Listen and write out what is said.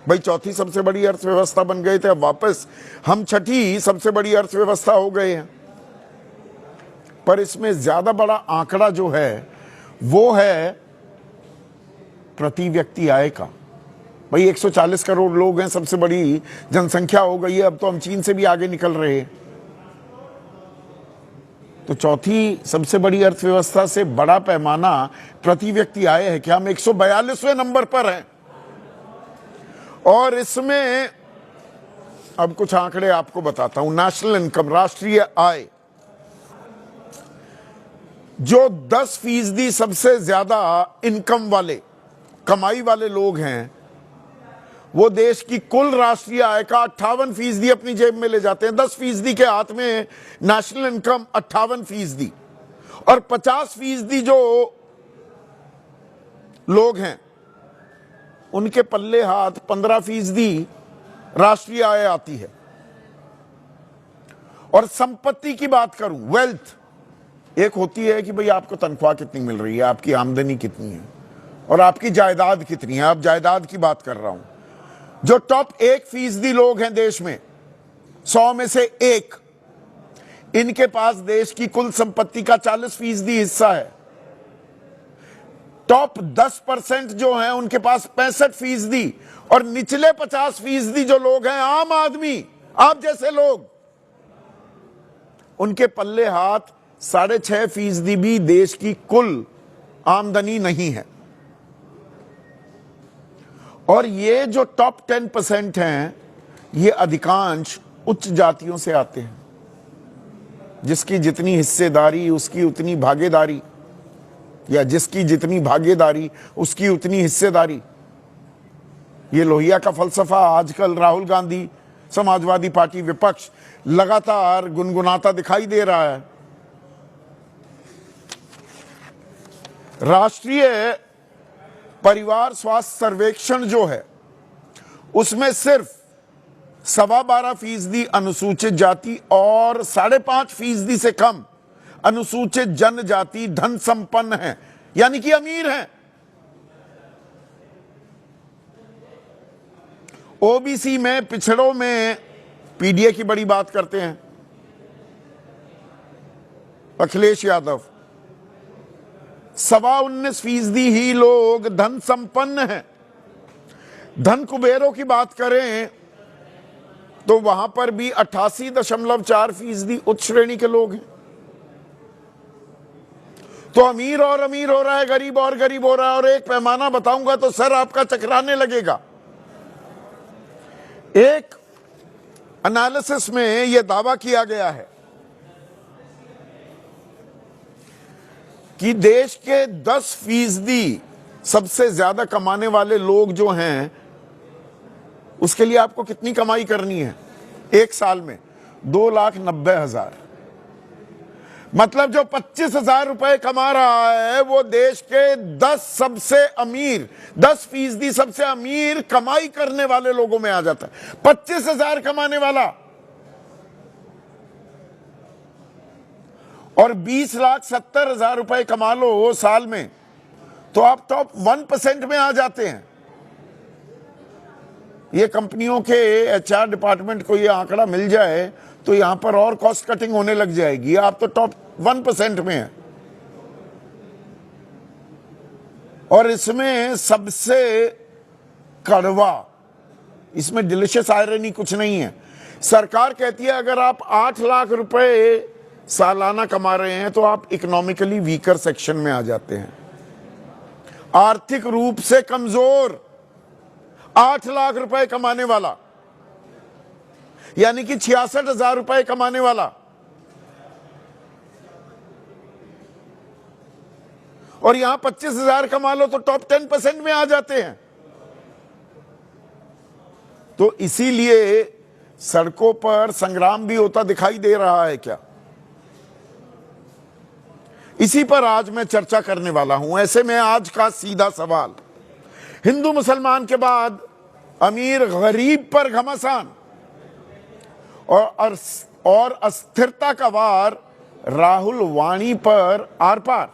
भाई चौथी सबसे बड़ी अर्थव्यवस्था बन गए थे, अब वापस हम छठी सबसे बड़ी अर्थव्यवस्था हो गए हैं। पर इसमें ज्यादा बड़ा आंकड़ा जो है वो है प्रति व्यक्ति आय का। भाई 140 करोड़ लोग हैं, सबसे बड़ी जनसंख्या हो गई है, अब तो हम चीन से भी आगे निकल रहे हैं। तो चौथी सबसे बड़ी अर्थव्यवस्था से बड़ा पैमाना प्रति व्यक्ति आय है क्या? हम 142वें नंबर पर हैं। और इसमें अब कुछ आंकड़े आपको बताता हूं। नेशनल इनकम, राष्ट्रीय आय, जो 10% सबसे ज्यादा इनकम वाले, कमाई वाले लोग हैं, वो देश की कुल राष्ट्रीय आय का 58% अपनी जेब में ले जाते हैं। 10% के हाथ में नेशनल इनकम, 58%। और 50% जो लोग हैं उनके पल्ले हाथ 15% राष्ट्रीय आय आती है। और संपत्ति की बात करूं, वेल्थ, एक होती है कि भाई आपको तनख्वाह कितनी मिल रही है, आपकी आमदनी कितनी है और आपकी जायदाद कितनी है। अब जायदाद की बात कर रहा हूं। जो टॉप 1% लोग हैं देश में, 100 में से 1, इनके पास देश की कुल संपत्ति का 40% हिस्सा है। टॉप 10% जो हैं उनके पास 65%। और निचले 50% जो लोग हैं, आम आदमी, आप जैसे लोग, उनके पल्ले हाथ 6.5% भी देश की कुल आमदनी नहीं है। और ये जो टॉप 10% हैं, ये अधिकांश उच्च जातियों से आते हैं। जिसकी जितनी हिस्सेदारी उसकी उतनी भागीदारी, या जिसकी जितनी भागीदारी उसकी उतनी हिस्सेदारी। ये लोहिया का फलसफा आजकल राहुल गांधी, समाजवादी पार्टी विपक्ष, लगातार गुनगुनाता दिखाई दे रहा है। राष्ट्रीय परिवार स्वास्थ्य सर्वेक्षण जो है, उसमें सिर्फ 12.25% अनुसूचित जाति और 5.5% से कम अनुसूचित जनजाति धन संपन्न है, यानी कि अमीर हैं। ओबीसी में, पिछड़ों में पीडीए की बड़ी बात करते हैं अखिलेश यादव, 19.25% ही लोग धन संपन्न हैं। धन कुबेरों की बात करें तो वहां पर भी 88.4% उच्च श्रेणी के लोग हैं। तो अमीर और अमीर हो रहा है, गरीब और गरीब हो रहा है। और एक पैमाना बताऊंगा तो सर आपका चकराने लगेगा। एक एनालिसिस में यह दावा किया गया है कि देश के 10% सबसे ज्यादा कमाने वाले लोग जो हैं, उसके लिए आपको कितनी कमाई करनी है एक साल में? 2,90,000। मतलब जो 25,000 रुपए कमा रहा है वो देश के 10 सबसे अमीर, 10% सबसे अमीर कमाई करने वाले लोगों में आ जाता है। 25,000 कमाने वाला और 20,70,000 रुपए कमा लो साल में, तो आप टॉप 1% में आ जाते हैं। ये कंपनियों के एचआर डिपार्टमेंट को ये आंकड़ा मिल जाए तो यहां पर और कॉस्ट कटिंग होने लग जाएगी। आप तो टॉप 1% में हैं। और इसमें सबसे कड़वा, इसमें डिलीशियस आयरनी कुछ नहीं है। सरकार कहती है अगर आप 8 लाख रुपए सालाना कमा रहे हैं तो आप इकोनॉमिकली वीकर सेक्शन में आ जाते हैं, आर्थिक रूप से कमजोर। 8 लाख रुपए कमाने वाला, यानी कि 66,000 रुपए कमाने वाला, और यहां 25,000 कमा लो तो टॉप 10% में आ जाते हैं। तो इसीलिए सड़कों पर संग्राम भी होता दिखाई दे रहा है क्या? इसी पर आज मैं चर्चा करने वाला हूं। ऐसे में आज का सीधा सवाल, हिंदू मुसलमान के बाद अमीर गरीब पर घमासान और अस्थिरता का वार राहुल वाणी पर आर पार।